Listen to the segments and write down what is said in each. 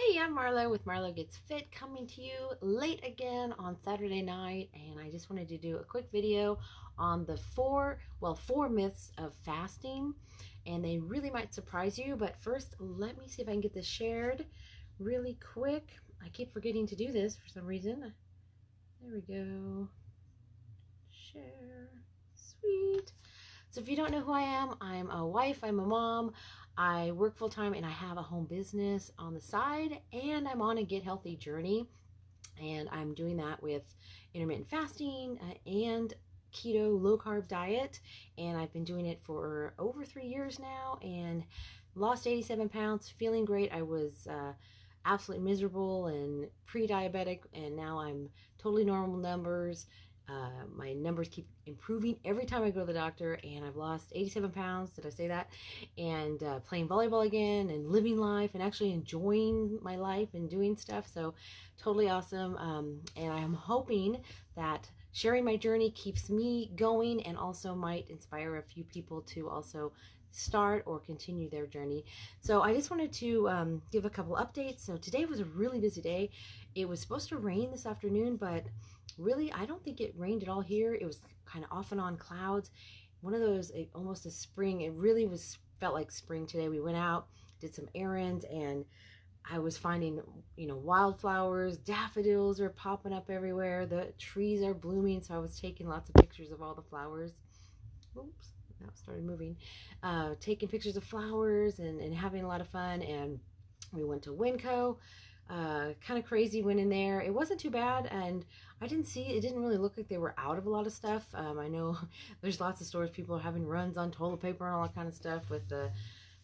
Hey, I'm Marlo with Marlo Gets Fit, coming to you late again on Saturday night, and I just wanted to do a quick video on the four myths of fasting, and they really might surprise you. But first, let me see if I can get this shared really quick. I keep forgetting to do this for some reason. There we go. Share. Sweet. So if you don't know who I am, I'm a wife, I'm a mom, I work full time, and I have a home business on the side, and I'm on a get healthy journey, and I'm doing that with intermittent fasting and keto low carb diet, and I've been doing it for over 3 years now, and lost 87 pounds, feeling great. I was absolutely miserable and pre-diabetic, and now I'm totally normal numbers. My numbers keep improving every time I go to the doctor, and I've lost 87 pounds. Did I say that? And playing volleyball again, and living life, and actually enjoying my life and doing stuff. So totally awesome. And I'm hoping that sharing my journey keeps me going, and also might inspire a few people to also start or continue their journey. So I just wanted to give a couple updates. So today was a really busy day. It was supposed to rain this afternoon, but really I don't think it rained at all here. It was kind of off and on clouds, one of those almost a spring. It really was felt like spring today. We went out, did some errands, and I was finding, wildflowers, daffodils are popping up everywhere. The trees are blooming, so I was taking lots of pictures of all the flowers. Oops, now it started moving. Taking pictures of flowers and having a lot of fun. And we went to Winco. Kind of crazy went in there. It wasn't too bad, and it didn't really look like they were out of a lot of stuff. I know there's lots of stores, people are having runs on toilet paper and all that kind of stuff with the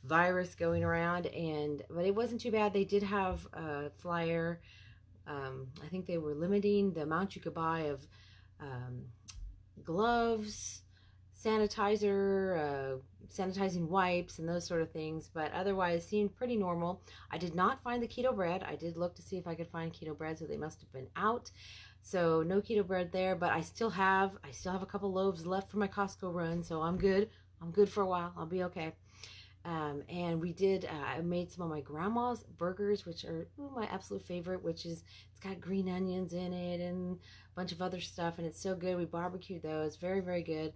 virus going around, but it wasn't too bad. They did have a flyer. I think they were limiting the amount you could buy of gloves, sanitizer, sanitizing wipes, and those sort of things, but otherwise seemed pretty normal. I did not find the keto bread. I did look to see if I could find keto bread, so they must have been out. So no keto bread there, but I still have a couple loaves left for my Costco run, so I'm good. I'm good for a while. I'll be okay. And I made some of my grandma's burgers, which are my absolute favorite, it's got green onions in it and a bunch of other stuff, and it's so good. We barbecued those. Very, very good.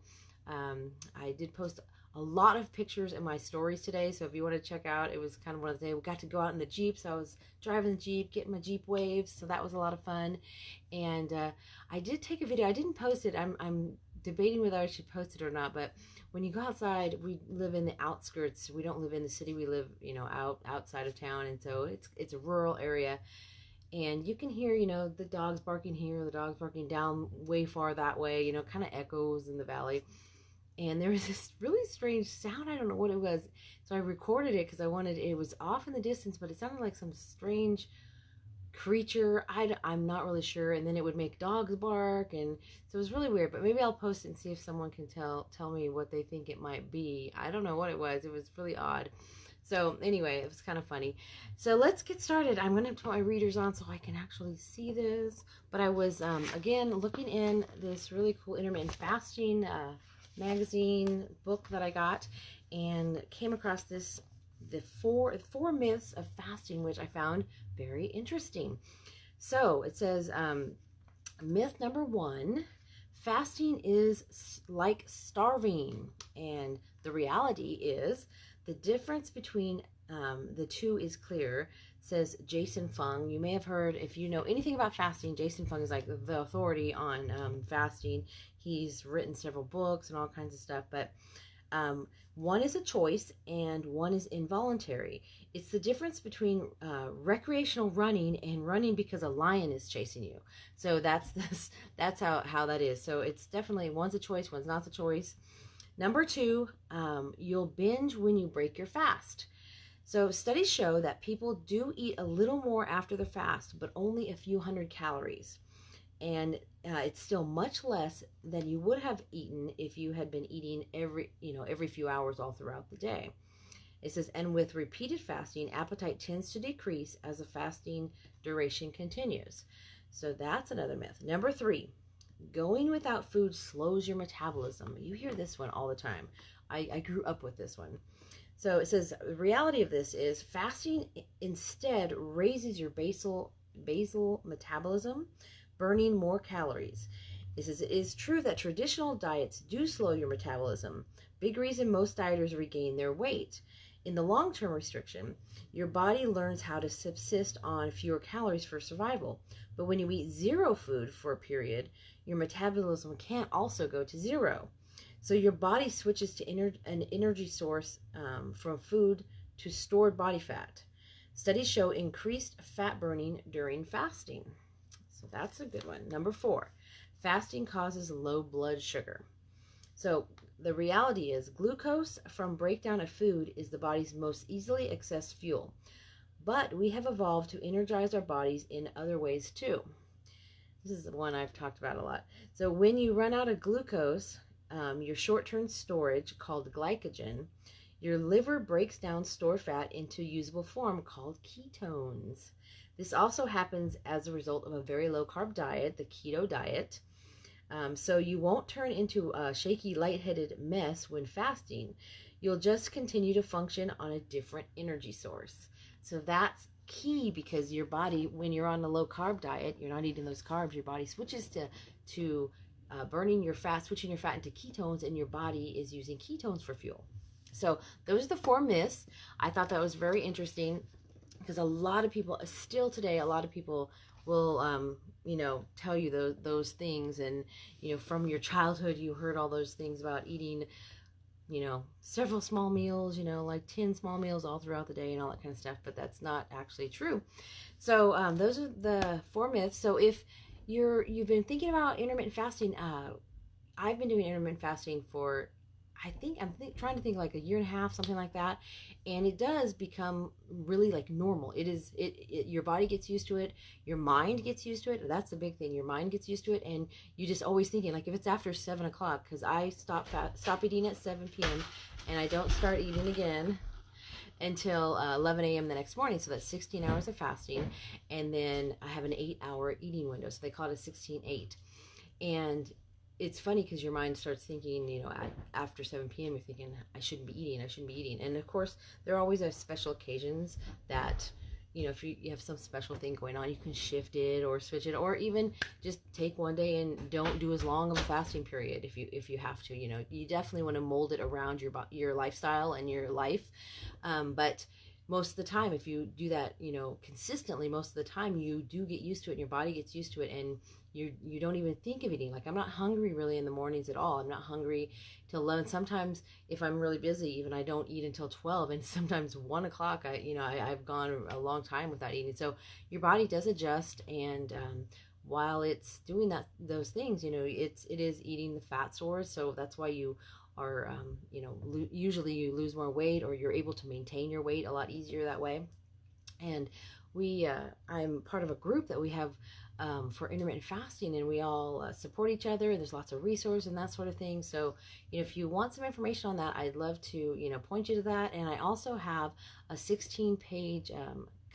I did post a lot of pictures in my stories today, so if you want to check out, it was kind of one of the days we got to go out in the Jeep, so I was driving the Jeep, getting my Jeep waves, so that was a lot of fun. And I did take a video. I didn't post it. I'm debating whether I should post it or not, but when you go outside, we live in the outskirts. We don't live in the city. We live, outside of town, and so it's a rural area, and you can hear, the dogs barking here, the dogs barking down way far that way, kind of echoes in the valley. And there was this really strange sound. I don't know what it was, so I recorded it because it was off in the distance, but it sounded like some strange creature. I'm not really sure. And then it would make dogs bark, and so it was really weird. But maybe I'll post it and see if someone can tell me what they think it might be. I don't know what it was. It was really odd. So anyway, it was kind of funny. So let's get started. I'm going to put my readers on so I can actually see this. But I was, again, looking in this really cool intermittent fasting magazine book that I got, and came across the four myths of fasting, which I found very interesting. So it says, myth number 1, fasting is like starving. And the reality is the difference between the two is clear, says Jason Fung. You may have heard, if you know anything about fasting, Jason Fung is like the authority on fasting. He's written several books and all kinds of stuff, but one is a choice and one is involuntary. It's the difference between recreational running and running because a lion is chasing you. So that's how that is. So it's definitely, one's a choice, one's not a choice. Number 2, you'll binge when you break your fast. So studies show that people do eat a little more after the fast, but only a few hundred calories. And it's still much less than you would have eaten if you had been eating every few hours all throughout the day. It says, and with repeated fasting, appetite tends to decrease as the fasting duration continues. So that's another myth. Number 3, going without food slows your metabolism. You hear this one all the time. I grew up with this one. So it says the reality of this is fasting instead raises your basal metabolism, burning more calories. It says it is true that traditional diets do slow your metabolism. Big reason most dieters regain their weight. In the long-term restriction, your body learns how to subsist on fewer calories for survival. But when you eat zero food for a period, your metabolism can't also go to zero. So your body switches to an energy source from food to stored body fat. Studies show increased fat burning during fasting. So that's a good one. Number 4, fasting causes low blood sugar. So the reality is glucose from breakdown of food is the body's most easily accessed fuel. But we have evolved to energize our bodies in other ways too. This is the one I've talked about a lot. So when you run out of glucose, your short-term storage called glycogen, your liver breaks down stored fat into usable form called ketones. This also happens as a result of a very low-carb diet, the keto diet. So you won't turn into a shaky, lightheaded mess when fasting. You'll just continue to function on a different energy source. So that's key, because your body, when you're on a low-carb diet, you're not eating those carbs, your body switches to burning your fat, switching your fat into ketones, and your body is using ketones for fuel. So those are the 4 myths. I thought that was very interesting, because a lot of people, still today, a lot of people will, tell you those things. And, from your childhood, you heard all those things about eating, several small meals, like 10 small meals all throughout the day and all that kind of stuff. But that's not actually true. So those are the 4 myths. So if you've been thinking about intermittent fasting, I've been doing intermittent fasting for, I'm trying to think, like a year and a half, something like that. And it does become really like normal. Your body gets used to it. Your mind gets used to it. That's the big thing. Your mind gets used to it. And you just always thinking, like if it's after 7 o'clock, because I stop eating at 7 p.m. and I don't start eating again until 11 a.m. the next morning. So that's 16 hours of fasting. And then I have an 8-hour eating window. So they call it a 16-8. And it's funny, because your mind starts thinking, after 7 p.m., you're thinking, I shouldn't be eating. And of course, there are always special occasions that, if you have some special thing going on, you can shift it or switch it, or even just take one day and don't do as long of a fasting period if you have to. You definitely want to mold it around your lifestyle and your life. But most of the time, if you do that, consistently, most of the time you do get used to it, and your body gets used to it, and you don't even think of eating. Like, I'm not hungry really in the mornings at all. I'm not hungry till 11. Sometimes if I'm really busy, even I don't eat until 12, and sometimes 1 o'clock. I've gone a long time without eating. So your body does adjust, and while it's doing those things, it is eating the fat stores. So that's why you are, usually you lose more weight, or you're able to maintain your weight a lot easier that way. And I'm part of a group that we have for intermittent fasting, and we all support each other. There's lots of resources and that sort of thing. So, if you want some information on that, I'd love to, point you to that. And I also have a 16-page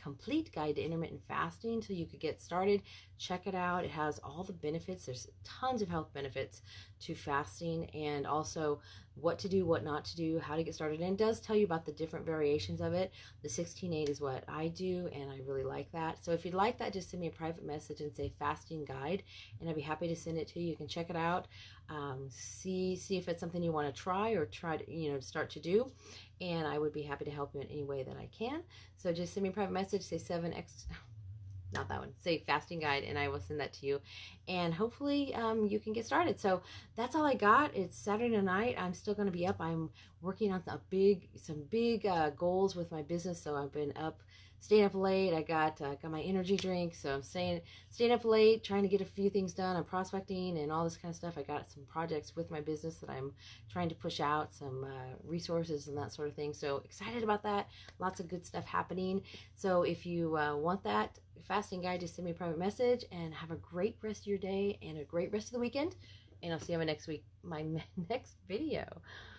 complete guide to intermittent fasting, so you could get started. Check it out. It has all the benefits. There's tons of health benefits to fasting, and also what to do, what not to do, how to get started. And it does tell you about the different variations of it. The 16-8 is what I do, and I really like that. So if you'd like that, just send me a private message and say fasting guide, and I'd be happy to send it to you. You can check it out, see if it's something you want to try, or try to start to do, and I would be happy to help you in any way that I can. So just send me a private message, say 7x, not that one, say fasting guide, and I will send that to you, and hopefully you can get started. So that's all I got. It's Saturday night. I'm still going to be up. I'm working on some big goals with my business, so I've been staying up late. I got my energy drink, so I'm staying up late, trying to get a few things done. I'm prospecting and all this kind of stuff. I got some projects with my business that I'm trying to push out, some resources and that sort of thing. So excited about that. Lots of good stuff happening. So if you want that fasting guide, just send me a private message, and have a great rest of your day and a great rest of the weekend. And I'll see you on my next video.